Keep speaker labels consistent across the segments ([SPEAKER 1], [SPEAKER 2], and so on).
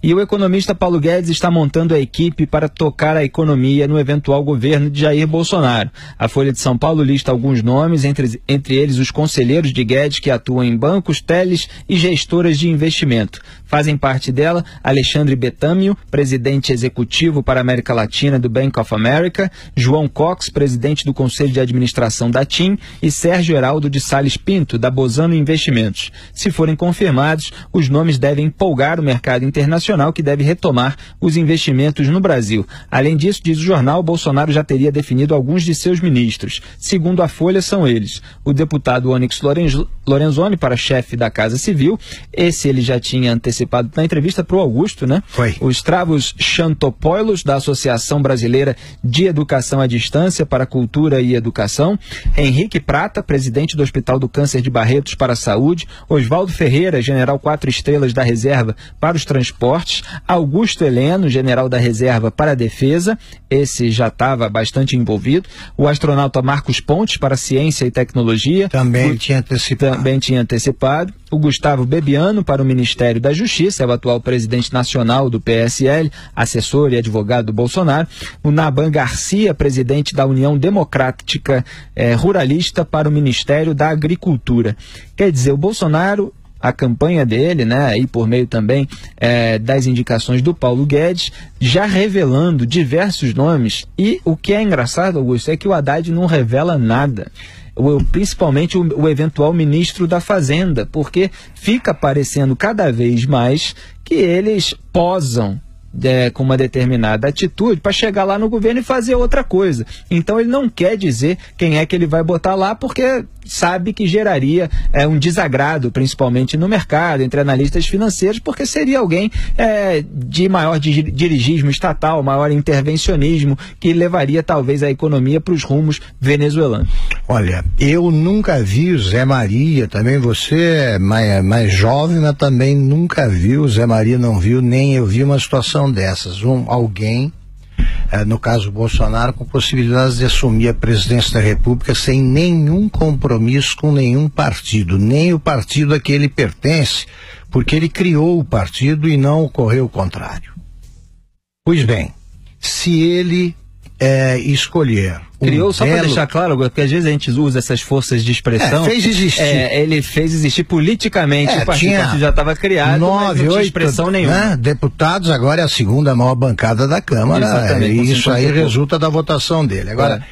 [SPEAKER 1] E o economista Paulo Guedes está montando a equipe para tocar a economia no eventual governo de Jair Bolsonaro. A Folha de São Paulo lista alguns nomes, entre eles os conselheiros de Guedes que atuam em bancos, teles e gestoras de investimento. Fazem parte dela Alexandre Betâmio, presidente executivo para a América Latina do Bank of America, João Cox, presidente do Conselho de Administração da TIM, e Sérgio Heraldo de Sales Pinto, da Bozano Investimentos. Se forem confirmados, os nomes devem empolgar o mercado internacional, que deve retomar os investimentos no Brasil. Além disso, diz o jornal, Bolsonaro já teria definido alguns de seus ministros. Segundo a Folha, são eles: o deputado Onyx Lorenzoni para chefe da Casa Civil. Esse ele já tinha antecipado na entrevista para o Augusto, né?
[SPEAKER 2] Foi.
[SPEAKER 1] Os Travos Chantopoulos, da Associação Brasileira de Educação à Distância para Cultura e Educação. Henrique Prata, presidente do Hospital do Câncer de Barretos para a Saúde. Oswaldo Ferreira, general 4 estrelas da Reserva para os Transportes. Augusto Heleno, general da Reserva para a Defesa. Esse já estava bastante envolvido. O astronauta Marcos Pontes para Ciência e Tecnologia.
[SPEAKER 2] Também tinha antecipado.
[SPEAKER 1] O Gustavo Bebiano para o Ministério da Justiça, é o atual presidente nacional do PSL, assessor e advogado do Bolsonaro. O Naban Garcia, presidente da União Democrática Ruralista para o Ministério da Agricultura. Quer dizer, o Bolsonaro, a campanha dele, né, e por meio também das indicações do Paulo Guedes, já revelando diversos nomes. E o que é engraçado, Augusto, é que o Haddad não revela nada. Principalmente o eventual ministro da Fazenda, porque fica parecendo cada vez mais que eles posam com uma determinada atitude para chegar lá no governo e fazer outra coisa. Então ele não quer dizer quem é que ele vai botar lá, porque sabe que geraria um desagrado, principalmente no mercado, entre analistas financeiros, porque seria alguém de maior dirigismo estatal, maior intervencionismo, que levaria talvez a economia para os rumos venezuelanos.
[SPEAKER 2] Olha, eu nunca vi o Zé Maria, também você é mais jovem, mas também nunca viu, o Zé Maria não viu, nem eu vi uma situação dessas. Alguém, no caso Bolsonaro, com possibilidades de assumir a presidência da República sem nenhum compromisso com nenhum partido, nem o partido a que ele pertence, porque ele criou o partido e não ocorreu o contrário. Pois bem, se ele escolher
[SPEAKER 1] criou, só para deixar claro, porque às vezes a gente usa essas forças de expressão.
[SPEAKER 2] Fez existir.
[SPEAKER 1] Ele fez existir politicamente, o partido já estava criado,
[SPEAKER 2] 9,
[SPEAKER 1] mas não tinha expressão nenhuma.
[SPEAKER 2] Deputados, agora é a segunda maior bancada da Câmara. Exatamente, isso aí resulta da votação dele. Agora,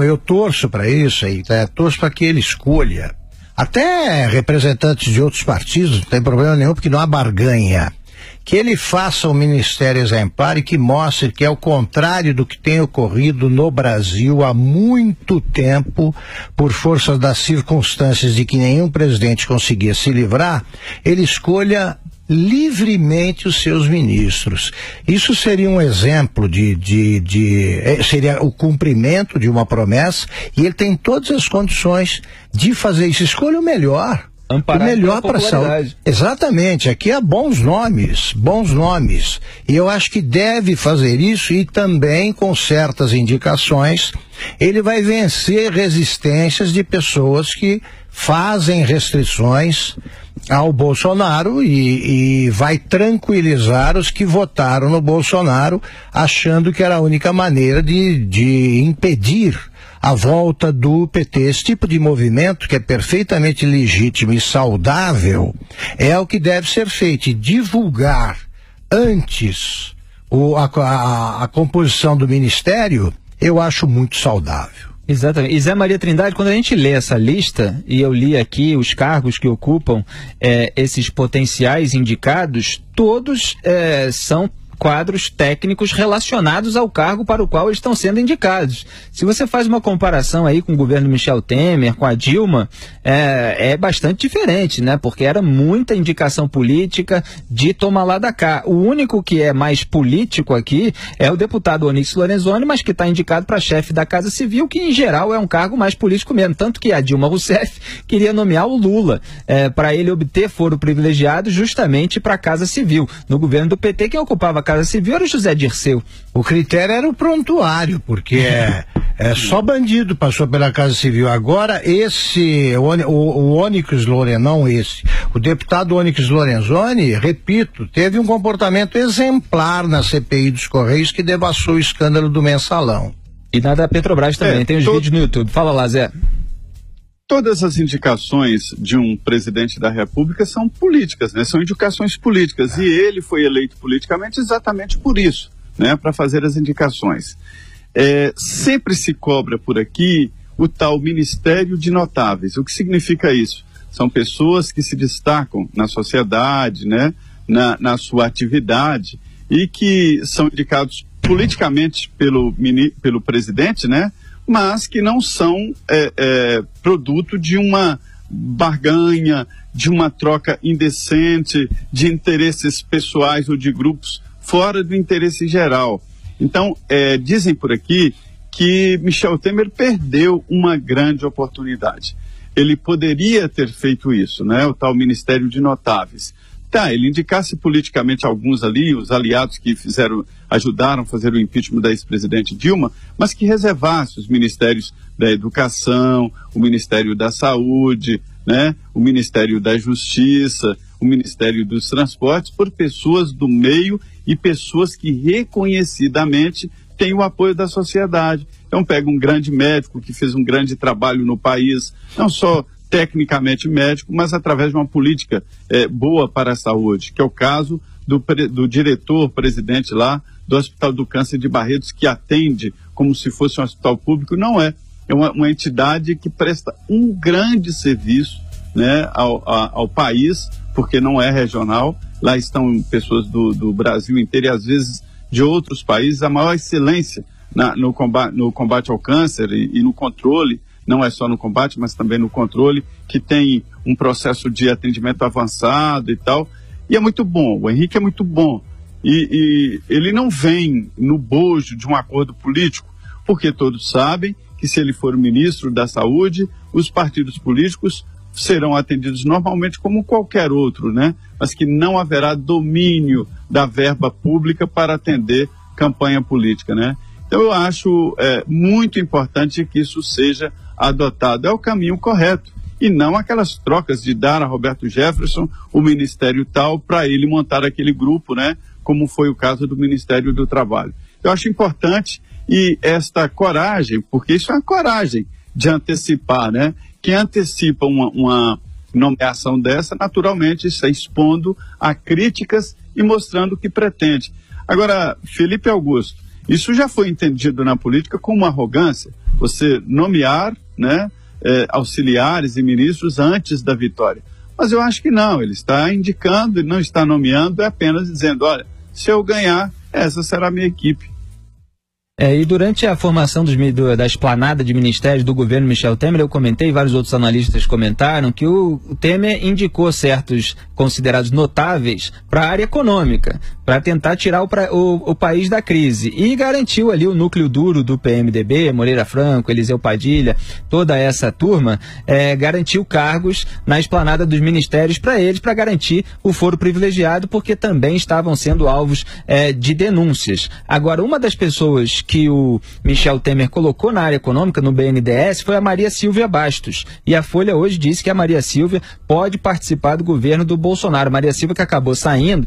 [SPEAKER 2] eu torço para isso aí, torço para que ele escolha até representantes de outros partidos, não tem problema nenhum, porque não há barganha. Que ele faça um ministério exemplar e que mostre que, ao contrário do que tem ocorrido no Brasil há muito tempo, por força das circunstâncias de que nenhum presidente conseguia se livrar, ele escolha livremente os seus ministros. Isso seria um exemplo seria o cumprimento de uma promessa, e ele tem todas as condições de fazer isso. Escolha o melhor. O melhor para a saúde. Exatamente, aqui há bons nomes. E eu acho que deve fazer isso, e também com certas indicações ele vai vencer resistências de pessoas que fazem restrições ao Bolsonaro e vai tranquilizar os que votaram no Bolsonaro, achando que era a única maneira de impedir a volta do PT. Esse tipo de movimento, que é perfeitamente legítimo e saudável, é o que deve ser feito. E divulgar antes a composição do ministério, eu acho muito saudável.
[SPEAKER 1] Exatamente. E Zé Maria Trindade, quando a gente lê essa lista, e eu li aqui os cargos que ocupam esses potenciais indicados, todos são quadros técnicos relacionados ao cargo para o qual eles estão sendo indicados. Se você faz uma comparação aí com o governo Michel Temer, com a Dilma, é bastante diferente, né? Porque era muita indicação política de toma lá da cá. O único que é mais político aqui é o deputado Onyx Lorenzoni, mas que está indicado para chefe da Casa Civil, que em geral é um cargo mais político mesmo. Tanto que a Dilma Rousseff queria nomear o Lula para ele obter foro privilegiado justamente para a Casa Civil. No governo do PT, quem ocupava Casa Civil era o José Dirceu.
[SPEAKER 2] O critério era o prontuário, porque só bandido passou pela Casa Civil. Agora, o Onyx Lorenzoni, o deputado Onyx Lorenzoni, repito, teve um comportamento exemplar na CPI dos Correios que devassou o escândalo do Mensalão.
[SPEAKER 1] E na da Petrobras também, tem os vídeos no YouTube. Fala lá, Zé.
[SPEAKER 3] Todas as indicações de um presidente da República são políticas, né? São indicações políticas. E ele foi eleito politicamente exatamente por isso, né? Para fazer as indicações. Sempre se cobra por aqui o tal Ministério de Notáveis. O que significa isso? São pessoas que se destacam na sociedade, né? Na sua atividade, e que são indicados politicamente pelo presidente, né? Mas que não são produto de uma barganha, de uma troca indecente, de interesses pessoais ou de grupos fora do interesse geral. Então, dizem por aqui que Michel Temer perdeu uma grande oportunidade. Ele poderia ter feito isso, né? O tal Ministério de Notáveis. Ele indicasse politicamente alguns ali, os aliados que ajudaram a fazer o impeachment da ex-presidente Dilma, mas que reservasse os ministérios da Educação, o Ministério da Saúde, né, o Ministério da Justiça, o Ministério dos Transportes, por pessoas do meio e pessoas que reconhecidamente têm o apoio da sociedade. Então pega um grande médico que fez um grande trabalho no país, não só tecnicamente médico, mas através de uma política boa para a saúde, que é o caso do diretor-presidente lá do Hospital do Câncer de Barretos, que atende como se fosse um hospital público. Não é. É uma entidade que presta um grande serviço, né, ao país, porque não é regional. Lá estão pessoas do Brasil inteiro e às vezes de outros países. A maior excelência no combate ao câncer e no controle, não é só no combate, mas também no controle, que tem um processo de atendimento avançado e tal, e é muito bom, o Henrique é muito bom, e ele não vem no bojo de um acordo político, porque todos sabem que se ele for o ministro da Saúde, os partidos políticos serão atendidos normalmente como qualquer outro, né? Mas que não haverá domínio da verba pública para atender campanha política, né? Então eu acho muito importante que isso seja adotado. É o caminho correto, e não aquelas trocas de dar a Roberto Jefferson o ministério tal para ele montar aquele grupo, né? Como foi o caso do Ministério do Trabalho. Eu acho importante, e esta coragem, porque isso é uma coragem de antecipar, né? Quem antecipa uma nomeação dessa, naturalmente está expondo a críticas e mostrando o que pretende. Agora, Felipe Augusto, isso já foi entendido na política como uma arrogância, você nomear, né, auxiliares e ministros antes da vitória. Mas eu acho que não, ele está indicando e não está nomeando, é apenas dizendo, olha, se eu ganhar, essa será a minha equipe.
[SPEAKER 1] E durante a formação da esplanada de ministérios do governo Michel Temer, eu comentei, vários outros analistas comentaram, que o Temer indicou certos considerados notáveis para a área econômica, para tentar tirar o país da crise, e garantiu ali o núcleo duro do PMDB, Moreira Franco, Eliseu Padilha, toda essa turma, garantiu cargos na esplanada dos ministérios para eles, para garantir o foro privilegiado, porque também estavam sendo alvos de denúncias. Agora, uma das pessoas que o Michel Temer colocou na área econômica, no BNDES, foi a Maria Silvia Bastos. E a Folha hoje disse que a Maria Silvia pode participar do governo do Bolsonaro. Maria Silvia que acabou saindo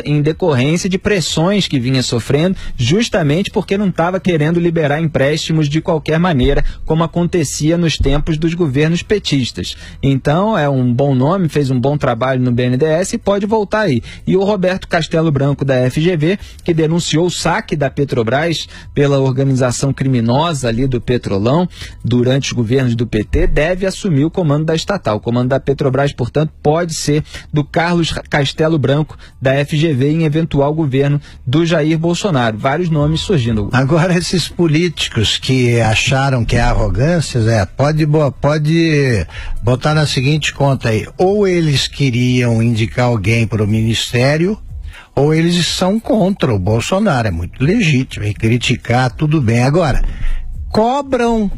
[SPEAKER 1] em decorrência de pressões que vinha sofrendo, justamente porque não estava querendo liberar empréstimos de qualquer maneira, como acontecia nos tempos dos governos petistas. Então, é um bom nome, fez um bom trabalho no BNDES e pode voltar aí. E o Roberto Castelo Branco, da FGV, que denunciou o saque da Petrobras pela organização criminosa ali do Petrolão durante os governos do PT, deve assumir o comando da estatal. O comando da Petrobras, portanto, pode ser do Carlos Castelo Branco, da FGV, em eventual governo do Jair Bolsonaro. Vários nomes surgindo.
[SPEAKER 2] Agora, esses políticos que acharam que é arrogância, pode botar na seguinte conta aí, ou eles queriam indicar alguém para o ministério, ou eles são contra o Bolsonaro. É muito legítimo, e criticar, tudo bem. Agora, cobram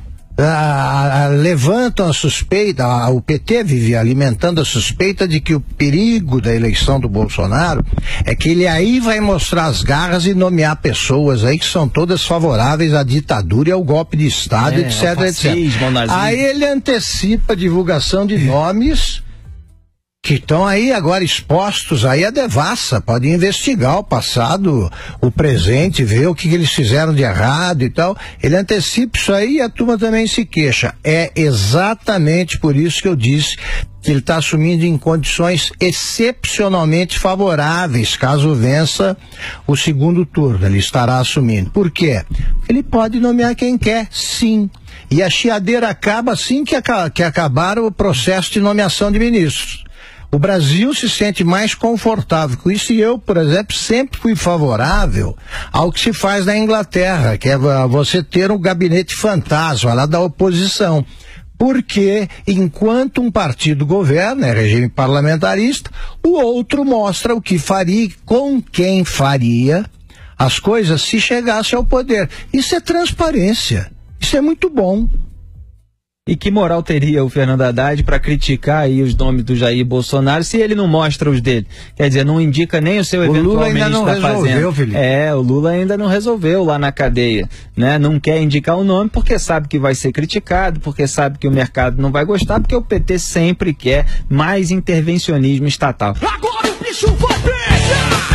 [SPEAKER 2] levantam a suspeita, o PT vive alimentando a suspeita de que o perigo da eleição do Bolsonaro é que ele aí vai mostrar as garras e nomear pessoas aí que são todas favoráveis à ditadura e ao golpe de Estado, etc,
[SPEAKER 1] fascismo,
[SPEAKER 2] etc. Aí ele antecipa a divulgação de nomes que estão aí agora expostos aí à devassa, pode investigar o passado, o presente, ver o que eles fizeram de errado e tal. Ele antecipa isso aí e a turma também se queixa. É exatamente por isso que eu disse que ele está assumindo em condições excepcionalmente favoráveis, caso vença o segundo turno. Ele estará assumindo. Por quê? Ele pode nomear quem quer, sim. E a chiadeira acaba assim que acabar o processo de nomeação de ministros. O Brasil se sente mais confortável com isso, e eu, por exemplo, sempre fui favorável ao que se faz na Inglaterra, que é você ter um gabinete fantasma lá da oposição. Porque enquanto um partido governa, é regime parlamentarista, o outro mostra o que faria, com quem faria as coisas se chegasse ao poder. Isso é transparência. Isso é muito bom.
[SPEAKER 1] E que moral teria o Fernando Haddad para criticar aí os nomes do Jair Bolsonaro se ele não mostra os dele? Quer dizer, não indica nem o seu eventual ministro da Fazenda. O Lula ainda não resolveu lá na cadeia, né? Não quer indicar o nome porque sabe que vai ser criticado, porque sabe que o mercado não vai gostar, porque o PT sempre quer mais intervencionismo estatal.
[SPEAKER 4] Agora o bicho vai pegar!